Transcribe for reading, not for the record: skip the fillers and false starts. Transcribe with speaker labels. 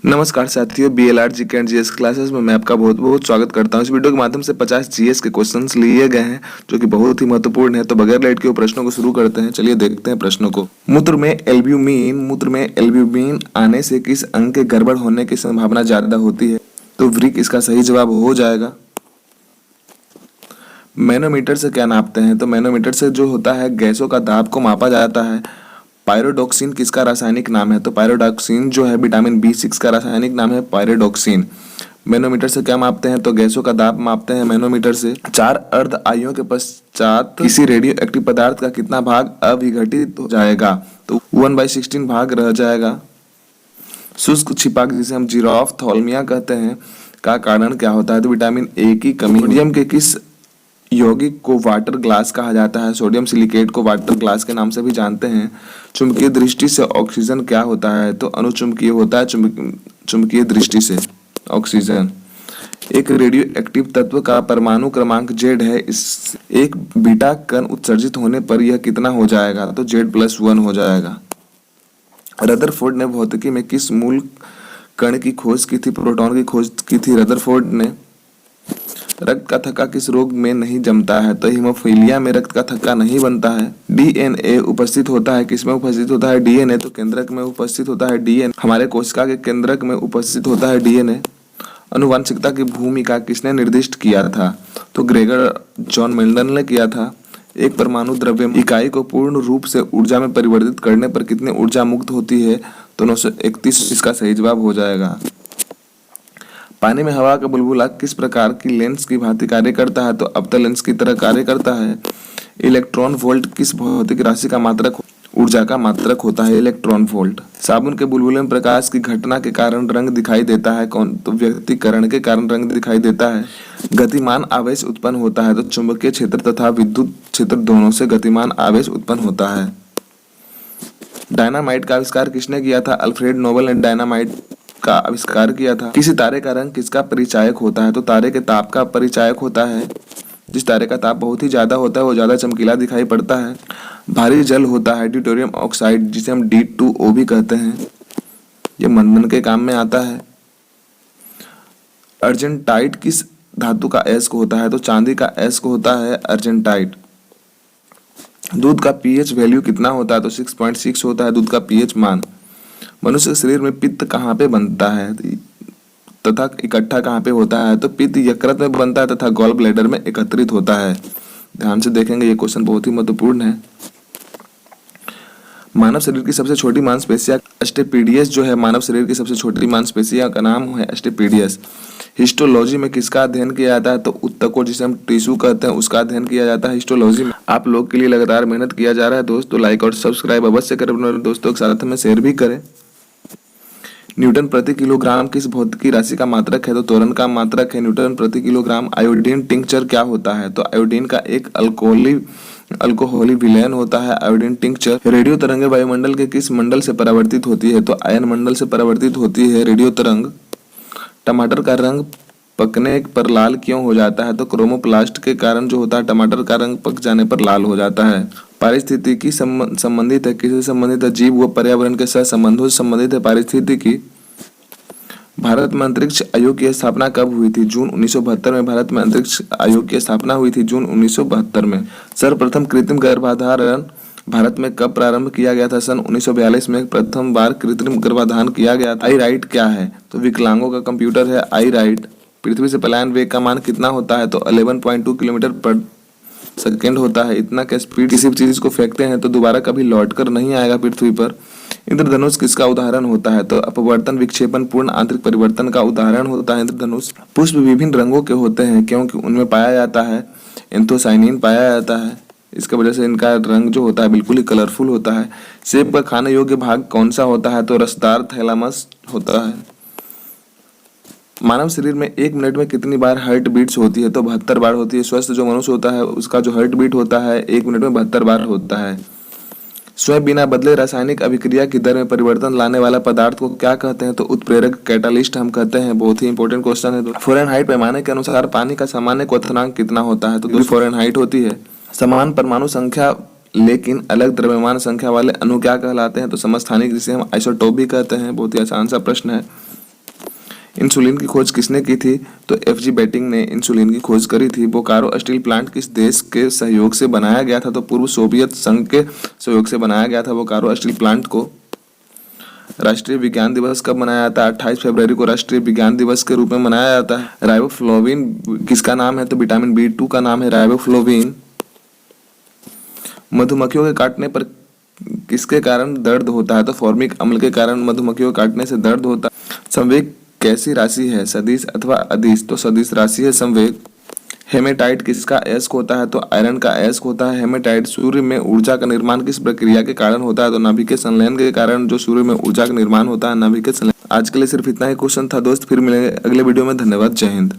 Speaker 1: नमस्कार साथियों, BLR GK and GS classes में मैं आपका बहुत बहुत स्वागत करता हूं। इस वीडियो के माध्यम से 50 जीएस के क्वेश्चंस लिए गए हैं जो कि बहुत ही महत्वपूर्ण है। तो बगैर लेट के प्रश्नों को शुरू करते हैं। चलिए देखते हैं प्रश्नों को। मूत्र में एल्ब्यूमिन आने से किस अंग के गड़बड़ होने की संभावना ज्यादा होती है? तो वृक्क इसका सही जवाब हो जाएगा। मैनोमीटर से क्या नापते हैं? तो मैनोमीटर से जो होता है गैसों का दाब को मापा जाता है। पायरोडॉक्सिन किसका रासायनिक नाम है? तो पायरोडॉक्सिन जो है विटामिन B6 का रासायनिक नाम है पायरोडॉक्सिन। मैनोमीटर से क्या मापते हैं? तो गैसों का दाब मापते हैं मैनोमीटर से। 4 अर्ध आयुओं के पश्चात किसी रेडियो एक्टिव पदार्थ का कितना भाग अविघटित हो जाएगा? तो 1/16 भाग रह जाएगा। शुष्क छिपाक जिसे हम जीरोफ्थाल्मिया कहते हैं का कारण क्या होता है? तो विटामिन ए की कमी। सोडियम के किस यौगिक को वाटर ग्लास कहा जाता है? सोडियम सिलिकेट को वाटर ग्लास के नाम से भी जानते हैं। चुंबकीय दृष्टि से ऑक्सीजन क्या होता है? तो अनुचुंबकीय होता है चुंबकीय दृष्टि से ऑक्सीजन। एक रेडियो एक्टिव तत्व का परमाणु क्रमांक Z है। इस एक बीटा कण उत्सर्जित होने पर यह कितना हो जाएगा? तो Z+1 हो जाएगा। रदरफोर्ड ने भौतिकी में किस मूल कण की खोज की थी? प्रोटॉन की खोज की थी रदरफोर्ड ने। रक्त का थक्का किस रोग में नहीं जमता है? तो हीमोफीलिया में रक्त का थक्का नहीं बनता है। डीएनए उपस्थित होता है किसमें उपस्थित होता है? डीएनए तो केंद्रक में उपस्थित होता है। डीएनए हमारे कोशिका के केंद्रक में उपस्थित होता है डीएनए। आनुवंशिकता की भूमिका किसने निर्दिष्ट किया था? तो ग्रेगर जॉन मेंडल ने किया था। एक परमाणु द्रव्य इकाई को पूर्ण रूप से ऊर्जा में परिवर्तित करने पर कितनी ऊर्जा मुक्त होती है? तो 931 इसका सही जवाब हो जाएगा। पानी में हवा का बुलबुला किस प्रकार की लेंस की भांति कार्य करता है? तो अवतल लेंस की तरह कार्य करता है। इलेक्ट्रॉन वोल्ट किस भौतिक राशि का मात्रक ऊर्जा का मात्रक होता है? Electron volt. साबुन के बुलबुले में प्रकाश की घटना के कारण रंग दिखाई देता है कौन? तो व्यक्तीकरण के कारण रंग दिखाई देता है। गतिमान आवेश उत्पन्न होता है तो चुंबकीय क्षेत्र तथा विद्युत क्षेत्र दोनों से गतिमान आवेश उत्पन्न होता है। डायनामाइट का आविष्कार किसने किया था? अल्फ्रेड नोबल ने डायनामाइट का आविष्कार किया था। किसी तारे का रंग किसका परिचायक होता है? तो तारे के ताप का परिचायक होता है। जिस तारे का ताप बहुत ही ज्यादा होता है वो ज्यादा चमकीला दिखाई पड़ता है। भारी जल होता है ड्यूटेरियम ऑक्साइड जिसे हम D2O भी कहते हैं। ये मंथन के काम में आता है। अर्जेंटाइट किस धातु का एस्क होता है? तो चांदी का एस्क होता है अर्जेंटाइट। दूध का पीएच वैल्यू कितना होता है? तो 6.6 होता है दूध का पीएच मान। मनुष्य के शरीर में पित्त कहाँ पे बनता है तथा इकट्ठा कहाँ पे होता है? तो पित्त यकृत में बनता है तथा गॉल ब्लैडर में एकत्रित होता है। ध्यान से देखेंगे, ये क्वेश्चन बहुत ही महत्वपूर्ण है। मानव शरीर की सबसे छोटी मांसपेशियां एस्टेपिडियस जो है मानव शरीर की सबसे छोटी मांसपेशियां का नाम है एस्टेपिडियस। हिस्टोलॉजी में किसका अध्ययन किया जाता है? तो ऊतकों जिसे हम टिश्यू कहते हैं उसका अध्ययन किया जाता है हिस्टोलॉजी में। आप लोग के लिए लगातार मेहनत किया जा रहा है दोस्तों। लाइक और सब्सक्राइब अवश्य करें, अपने दोस्तों के साथ में शेयर भी करें। न्यूटन प्रति किलोग्राम किस भौतिकी राशि का मात्रक है? तो तोरन का मात्रक है न्यूटन प्रति किलोग्राम। आयोडीन टिंक्चर क्या होता है? तो आयोडीन का एक अल्कोहली विलयन होता है आयोडीन टिंक्चर। रेडियो तरंगे वायुमंडल के किस मंडल से परावर्तित होती है? तो आयन मंडल से परावर्तित होती है रेडियो तरंग। टमाटर का रंग पकने पर लाल क्यों हो जाता है? तो क्रोमोप्लास्ट के कारण जो होता है टमाटर का रंग पक जाने पर लाल हो जाता है। पारिस्थितिकी संबंधित है किससे संबंधित है? जीव व पर्यावरण के साथ संबंधों से संबंधित है पारिस्थितिकी। भारत में अंतरिक्ष आयोग की स्थापना कब हुई थी? जून 1972 में भारत में अंतरिक्ष आयोग की स्थापना हुई थी जून 1972 में। सर्वप्रथम कृत्रिम गर्भाधान भारत में कब प्रारंभ किया गया था? सन 1942 में प्रथम बार कृत्रिम गर्भाधान किया गया था। आई राइट क्या है? तो विकलांगों का कंप्यूटर है आई राइट। पृथ्वी से पलायन वेग का मान कितना होता है? तो 11.2 किलोमीटर पर सेकेंड होता है। इतना का स्पीड किसी भी चीज को फेंकते हैं तो दोबारा कभी लौट कर नहीं आएगा पृथ्वी पर। इंद्रधनुष किसका उदाहरण होता है? तो अपवर्तन विक्षेपण पूर्ण आंतरिक परिवर्तन का उदाहरण होता है इंद्रधनुष। पुष्प विभिन्न रंगों के होते हैं क्योंकि उनमें पाया जाता है एंथोसाइनिन पाया जाता है। इसके वजह से इनका रंग जो होता है बिल्कुल ही कलरफुल होता है। सेब का खाने योग्य भाग कौन सा होता है? तो रसदार थैलामस होता है। मानव शरीर में 1 मिनट में कितनी बार हार्ट बीट्स होती है? तो 72 बार होती है। स्वस्थ जो मनुष्य होता है उसका जो हार्ट बीट होता है 1 मिनट में 72 बार होता है। स्वयं बिना बदले रासायनिक अभिक्रिया की दर में परिवर्तन लाने वाला पदार्थ को क्या कहते हैं? तो उत्प्रेरक कैटालिस्ट हम कहते हैं। बहुत ही इंपॉर्टेंट क्वेश्चन है। फ़ारेनहाइट पैमाने के अनुसार पानी का सामान्य क्वथनांक कितना होता है? तो 2 फ़ारेनहाइट होती है। समान परमाणु संख्या लेकिन अलग द्रव्यमान संख्या वाले अणु क्या कहलाते हैं? तो समस्थानिक जिसे हम आइसोटोप भी कहते हैं। बहुत ही आसान सा प्रश्न है। इंसुलिन की खोज किसने की थी? तो एफ.जी. बेटिंग ने इंसुलिन की खोज करी थी। बोकारो स्टील प्लांट किस देश के सहयोग से बनाया गया था? तो पूर्व सोवियत संघ के सहयोग से बनाया गया था बोकारो स्टील प्लांट को। राष्ट्रीय विज्ञान दिवस कब मनाया जाता है? 28 फरवरी को राष्ट्रीय विज्ञान दिवस के रूप में मनाया जाता है। राइबोफ्लाविन किसका नाम है? तो विटामिन B2 का नाम है राइबोफ्लाविन। मधुमक्खियों के काटने पर किसके कारण दर्द होता है? तो फॉर्मिक अम्ल के कारण मधुमक्खियों के काटने से दर्द होता है। संवेग कैसी राशि है? सदिश अथवा अदिश? तो सदिश राशि है संवेग। हेमेटाइट किसका अयस्क होता है? तो आयरन का अयस्क होता है हेमेटाइट। सूर्य में ऊर्जा का निर्माण किस प्रक्रिया के कारण होता है? तो नाभिकीय संलयन के कारण जो सूर्य में ऊर्जा का निर्माण होता है नाभिकीय संलयन। आज के लिए सिर्फ इतना ही क्वेश्चन था दोस्त, फिर मिलेंगे अगले वीडियो में। धन्यवाद, जय हिंद।